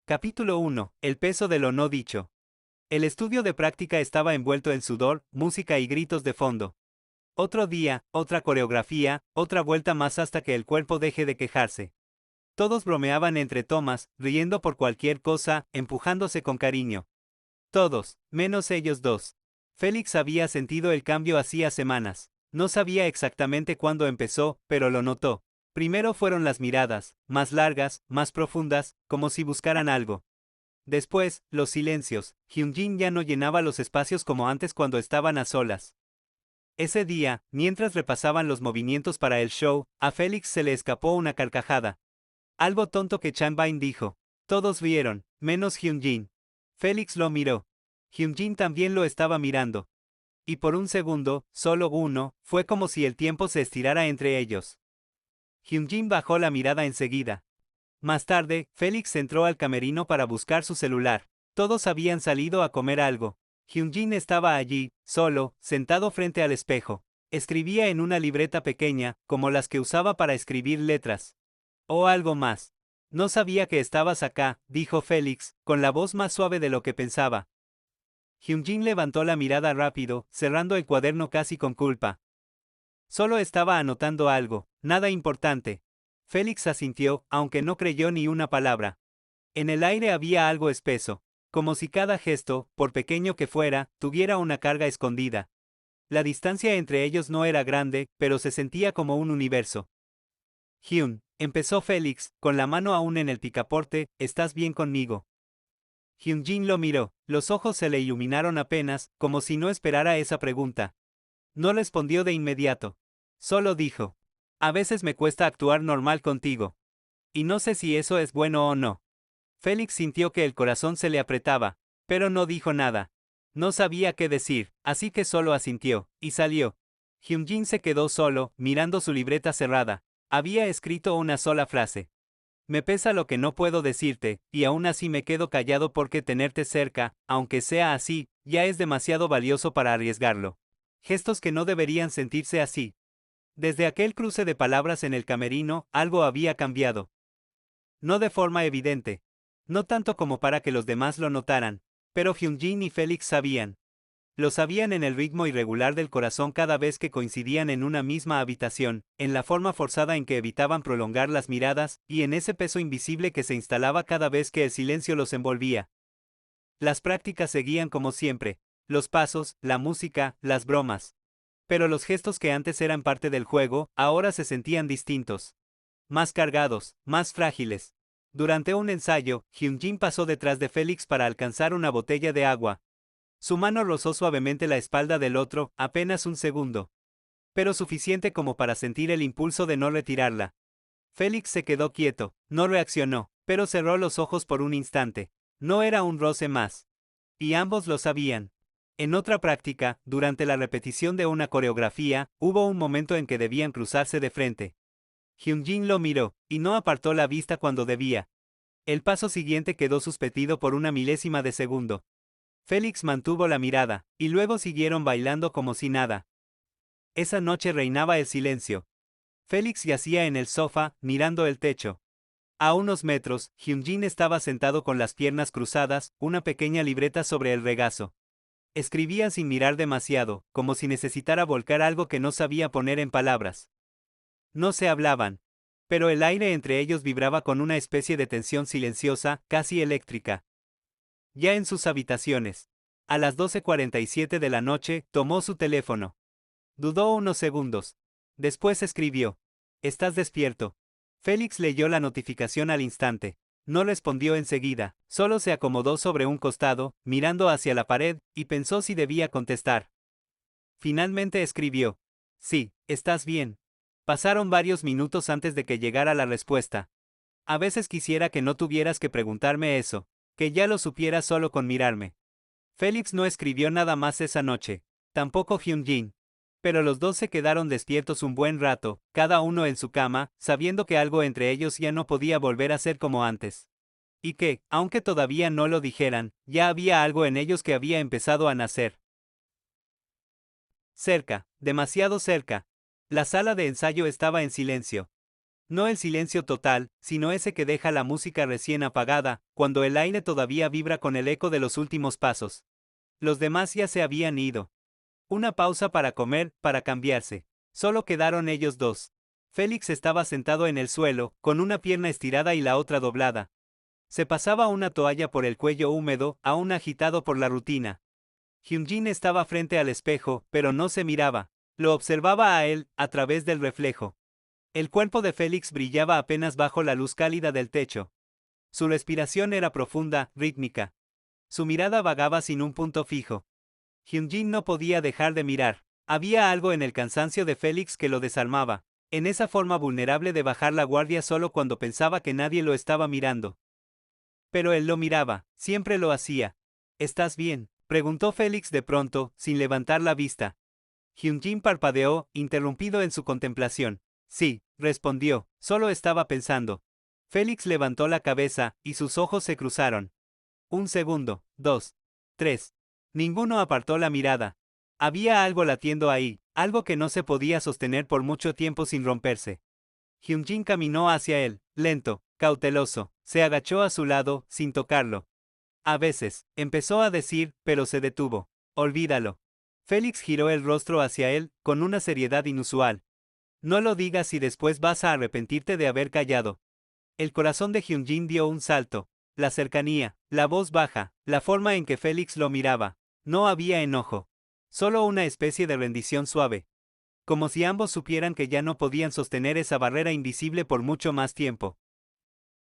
Capítulo 1. El peso de lo no dicho. El estudio de práctica estaba envuelto en sudor, música y gritos de fondo. Otro día, otra coreografía, otra vuelta más hasta que el cuerpo deje de quejarse. Todos bromeaban entre tomas, riendo por cualquier cosa, empujándose con cariño. Todos, menos ellos dos. Félix había sentido el cambio hacía semanas. No sabía exactamente cuándo empezó, pero lo notó. Primero fueron las miradas, más largas, más profundas, como si buscaran algo. Después, los silencios. Hyunjin ya no llenaba los espacios como antes cuando estaban a solas. Ese día, mientras repasaban los movimientos para el show, a Félix se le escapó una carcajada. Algo tonto que Chanbin dijo. Todos rieron, menos Hyunjin. Félix lo miró. Hyunjin también lo estaba mirando. Y por un segundo, solo uno, fue como si el tiempo se estirara entre ellos. Hyunjin bajó la mirada enseguida. Más tarde, Félix entró al camerino para buscar su celular. Todos habían salido a comer algo. Hyunjin estaba allí, solo, sentado frente al espejo. Escribía en una libreta pequeña, como las que usaba para escribir letras. O algo más. No sabía que estabas acá, dijo Félix, con la voz más suave de lo que pensaba. Hyunjin levantó la mirada rápido, cerrando el cuaderno casi con culpa. Solo estaba anotando algo, nada importante. Félix asintió, aunque no creyó ni una palabra. En el aire había algo espeso, como si cada gesto, por pequeño que fuera, tuviera una carga escondida. La distancia entre ellos no era grande, pero se sentía como un universo. Hyun, empezó Félix, con la mano aún en el picaporte, ¿estás bien conmigo? Hyunjin lo miró, los ojos se le iluminaron apenas, como si no esperara esa pregunta. No respondió de inmediato. Solo dijo: a veces me cuesta actuar normal contigo. Y no sé si eso es bueno o no. Félix sintió que el corazón se le apretaba, pero no dijo nada. No sabía qué decir, así que solo asintió, y salió. Hyunjin se quedó solo, mirando su libreta cerrada. Había escrito una sola frase. Me pesa lo que no puedo decirte, y aún así me quedo callado porque tenerte cerca, aunque sea así, ya es demasiado valioso para arriesgarlo. Gestos que no deberían sentirse así. Desde aquel cruce de palabras en el camerino, algo había cambiado. No de forma evidente. No tanto como para que los demás lo notaran, pero Hyunjin y Félix sabían. Lo sabían en el ritmo irregular del corazón cada vez que coincidían en una misma habitación, en la forma forzada en que evitaban prolongar las miradas, y en ese peso invisible que se instalaba cada vez que el silencio los envolvía. Las prácticas seguían como siempre, los pasos, la música, las bromas. Pero los gestos que antes eran parte del juego, ahora se sentían distintos. Más cargados, más frágiles. Durante un ensayo, Hyunjin pasó detrás de Félix para alcanzar una botella de agua. Su mano rozó suavemente la espalda del otro, apenas un segundo. Pero suficiente como para sentir el impulso de no retirarla. Félix se quedó quieto, no reaccionó, pero cerró los ojos por un instante. No era un roce más. Y ambos lo sabían. En otra práctica, durante la repetición de una coreografía, hubo un momento en que debían cruzarse de frente. Hyunjin lo miró, y no apartó la vista cuando debía. El paso siguiente quedó suspendido por una milésima de segundo. Félix mantuvo la mirada, y luego siguieron bailando como si nada. Esa noche reinaba el silencio. Félix yacía en el sofá, mirando el techo. A unos metros, Hyunjin estaba sentado con las piernas cruzadas, una pequeña libreta sobre el regazo. Escribía sin mirar demasiado, como si necesitara volcar algo que no sabía poner en palabras. No se hablaban, pero el aire entre ellos vibraba con una especie de tensión silenciosa, casi eléctrica. Ya en sus habitaciones. A las 12:47 de la noche, tomó su teléfono. Dudó unos segundos. Después escribió: ¿estás despierto? Félix leyó la notificación al instante. No respondió enseguida, solo se acomodó sobre un costado, mirando hacia la pared, y pensó si debía contestar. Finalmente escribió: sí, estás bien. Pasaron varios minutos antes de que llegara la respuesta. A veces quisiera que no tuvieras que preguntarme eso, que ya lo supieras solo con mirarme. Félix no escribió nada más esa noche, tampoco Hyunjin. Pero los dos se quedaron despiertos un buen rato, cada uno en su cama, sabiendo que algo entre ellos ya no podía volver a ser como antes. Y que, aunque todavía no lo dijeran, ya había algo en ellos que había empezado a nacer. Cerca, demasiado cerca. La sala de ensayo estaba en silencio. No el silencio total, sino ese que deja la música recién apagada, cuando el aire todavía vibra con el eco de los últimos pasos. Los demás ya se habían ido. Una pausa para comer, para cambiarse. Solo quedaron ellos dos. Félix estaba sentado en el suelo, con una pierna estirada y la otra doblada. Se pasaba una toalla por el cuello húmedo, aún agitado por la rutina. Hyunjin estaba frente al espejo, pero no se miraba. Lo observaba a él, a través del reflejo. El cuerpo de Félix brillaba apenas bajo la luz cálida del techo. Su respiración era profunda, rítmica. Su mirada vagaba sin un punto fijo. Hyunjin no podía dejar de mirar. Había algo en el cansancio de Félix que lo desarmaba, en esa forma vulnerable de bajar la guardia solo cuando pensaba que nadie lo estaba mirando. Pero él lo miraba, siempre lo hacía. ¿Estás bien?, preguntó Félix de pronto, sin levantar la vista. Hyunjin parpadeó, interrumpido en su contemplación. Sí, respondió, solo estaba pensando. Félix levantó la cabeza, y sus ojos se cruzaron. Un segundo, 2, 3. Ninguno apartó la mirada. Había algo latiendo ahí, algo que no se podía sostener por mucho tiempo sin romperse. Hyunjin caminó hacia él, lento, cauteloso, se agachó a su lado, sin tocarlo. A veces, empezó a decir, pero se detuvo. Olvídalo. Félix giró el rostro hacia él, con una seriedad inusual. No lo digas y después vas a arrepentirte de haber callado. El corazón de Hyunjin dio un salto. La cercanía, la voz baja, la forma en que Félix lo miraba. No había enojo. Solo una especie de rendición suave. Como si ambos supieran que ya no podían sostener esa barrera invisible por mucho más tiempo.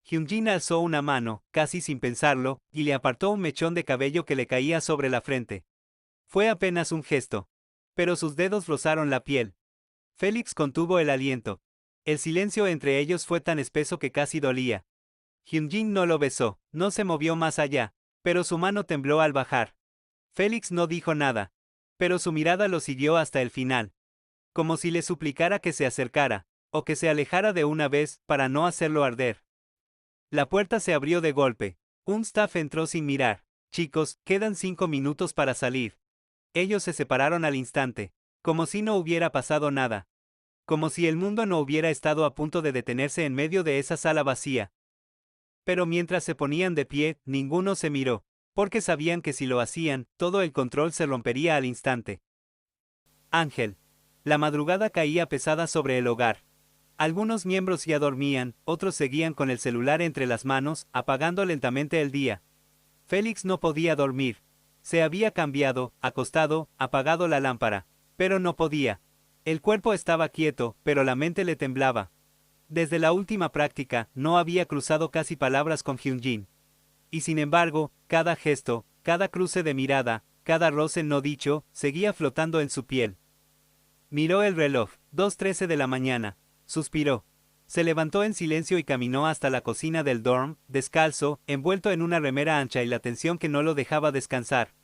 Hyunjin alzó una mano, casi sin pensarlo, y le apartó un mechón de cabello que le caía sobre la frente. Fue apenas un gesto. Pero sus dedos rozaron la piel. Félix contuvo el aliento. El silencio entre ellos fue tan espeso que casi dolía. Hyunjin no lo besó, no se movió más allá, pero su mano tembló al bajar. Félix no dijo nada, pero su mirada lo siguió hasta el final. Como si le suplicara que se acercara, o que se alejara de una vez, para no hacerlo arder. La puerta se abrió de golpe. Un staff entró sin mirar. Chicos, quedan 5 minutos para salir. Ellos se separaron al instante, como si no hubiera pasado nada. Como si el mundo no hubiera estado a punto de detenerse en medio de esa sala vacía. Pero mientras se ponían de pie, ninguno se miró, porque sabían que si lo hacían, todo el control se rompería al instante. Ángel. La madrugada caía pesada sobre el hogar. Algunos miembros ya dormían, otros seguían con el celular entre las manos, apagando lentamente el día. Félix no podía dormir. Se había cambiado, acostado, apagado la lámpara, pero no podía. El cuerpo estaba quieto, pero la mente le temblaba. Desde la última práctica, no había cruzado casi palabras con Hyunjin. Y sin embargo, cada gesto, cada cruce de mirada, cada roce no dicho, seguía flotando en su piel. Miró el reloj, 2:13 de la mañana. Suspiró. Se levantó en silencio y caminó hasta la cocina del dorm, descalzo, envuelto en una remera ancha y la tensión que no lo dejaba descansar.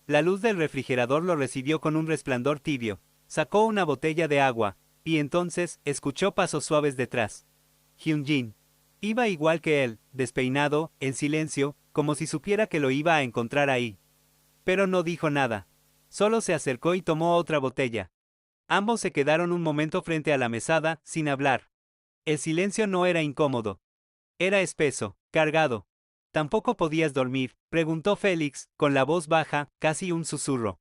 La luz del refrigerador lo recibió con un resplandor tibio. Sacó una botella de agua, y entonces, escuchó pasos suaves detrás. Hyunjin. Iba igual que él, despeinado, en silencio, como si supiera que lo iba a encontrar ahí. Pero no dijo nada. Solo se acercó y tomó otra botella. Ambos se quedaron un momento frente a la mesada, sin hablar. El silencio no era incómodo. Era espeso, cargado. ¿Tampoco podías dormir?, preguntó Félix, con la voz baja, casi un susurro.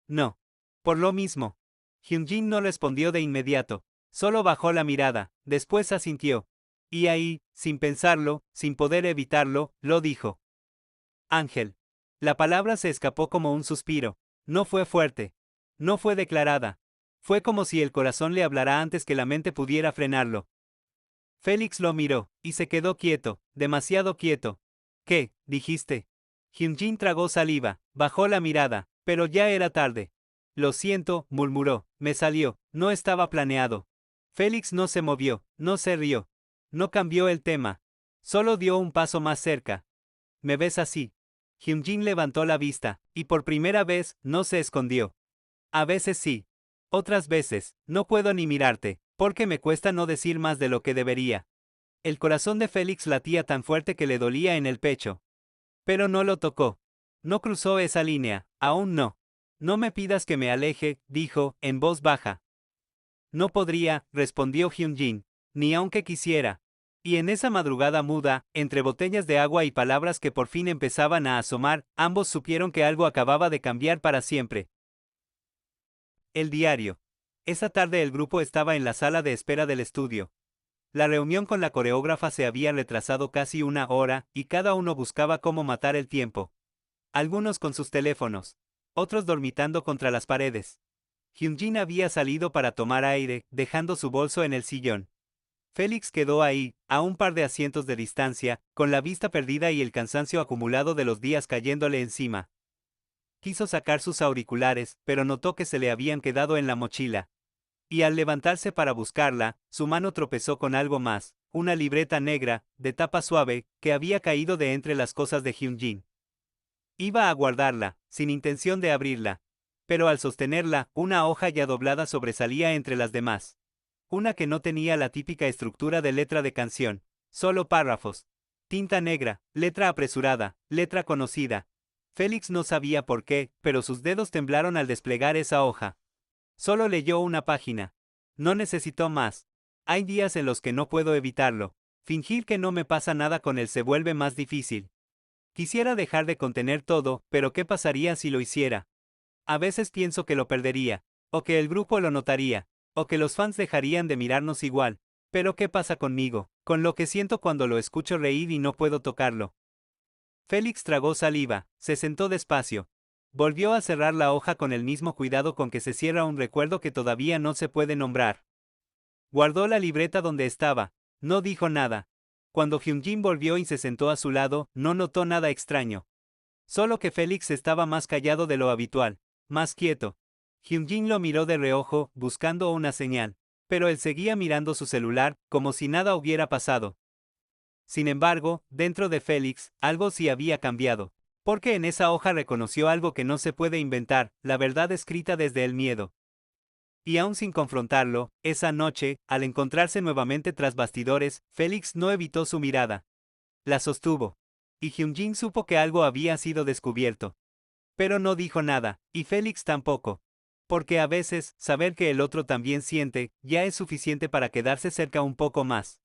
No. Por lo mismo. Hyunjin no respondió de inmediato. Solo bajó la mirada, después asintió. Y ahí, sin pensarlo, sin poder evitarlo, lo dijo. Ángel. La palabra se escapó como un suspiro. No fue fuerte. No fue declarada. Fue como si el corazón le hablara antes que la mente pudiera frenarlo. Félix lo miró, y se quedó quieto, demasiado quieto. ¿Qué dijiste? Hyunjin tragó saliva, bajó la mirada, pero ya era tarde. Lo siento, murmuró, me salió, no estaba planeado. Félix no se movió, no se rió. No cambió el tema. Solo dio un paso más cerca. ¿Me ves así? Hyunjin levantó la vista, y por primera vez, no se escondió. A veces sí. Otras veces, no puedo ni mirarte, porque me cuesta no decir más de lo que debería. El corazón de Félix latía tan fuerte que le dolía en el pecho. Pero no lo tocó. No cruzó esa línea, aún no. No me pidas que me aleje, dijo, en voz baja. No podría, respondió Hyunjin. ni aunque quisiera. Y en esa madrugada muda, entre botellas de agua y palabras que por fin empezaban a asomar, ambos supieron que algo acababa de cambiar para siempre. El diario. Esa tarde el grupo estaba en la sala de espera del estudio. La reunión con la coreógrafa se había retrasado casi una hora, y cada uno buscaba cómo matar el tiempo. Algunos con sus teléfonos, otros dormitando contra las paredes. Hyunjin había salido para tomar aire, dejando su bolso en el sillón. Félix quedó ahí, a un par de asientos de distancia, con la vista perdida y el cansancio acumulado de los días cayéndole encima. Quiso sacar sus auriculares, pero notó que se le habían quedado en la mochila. Y al levantarse para buscarla, su mano tropezó con algo más, una libreta negra, de tapa suave, que había caído de entre las cosas de Hyunjin. Iba a guardarla, sin intención de abrirla. Pero al sostenerla, una hoja ya doblada sobresalía entre las demás. Una que no tenía la típica estructura de letra de canción, solo párrafos. Tinta negra, letra apresurada, letra conocida. Félix no sabía por qué, pero sus dedos temblaron al desplegar esa hoja. Solo leyó una página. No necesitó más. Hay días en los que no puedo evitarlo. Fingir que no me pasa nada con él se vuelve más difícil. Quisiera dejar de contener todo, pero ¿qué pasaría si lo hiciera? A veces pienso que lo perdería, o que el grupo lo notaría, o que los fans dejarían de mirarnos igual. Pero ¿qué pasa conmigo? Con lo que siento cuando lo escucho reír y no puedo tocarlo. Félix tragó saliva, se sentó despacio. Volvió a cerrar la hoja con el mismo cuidado con que se cierra un recuerdo que todavía no se puede nombrar. Guardó la libreta donde estaba, no dijo nada. Cuando Hyunjin volvió y se sentó a su lado, no notó nada extraño. Solo que Félix estaba más callado de lo habitual, más quieto. Hyunjin lo miró de reojo, buscando una señal, pero él seguía mirando su celular, como si nada hubiera pasado. Sin embargo, dentro de Félix, algo sí había cambiado. Porque en esa hoja reconoció algo que no se puede inventar, la verdad escrita desde el miedo. Y aún sin confrontarlo, esa noche, al encontrarse nuevamente tras bastidores, Félix no evitó su mirada. La sostuvo. Y Hyunjin supo que algo había sido descubierto. Pero no dijo nada, y Félix tampoco. Porque a veces, saber que el otro también siente, ya es suficiente para quedarse cerca un poco más.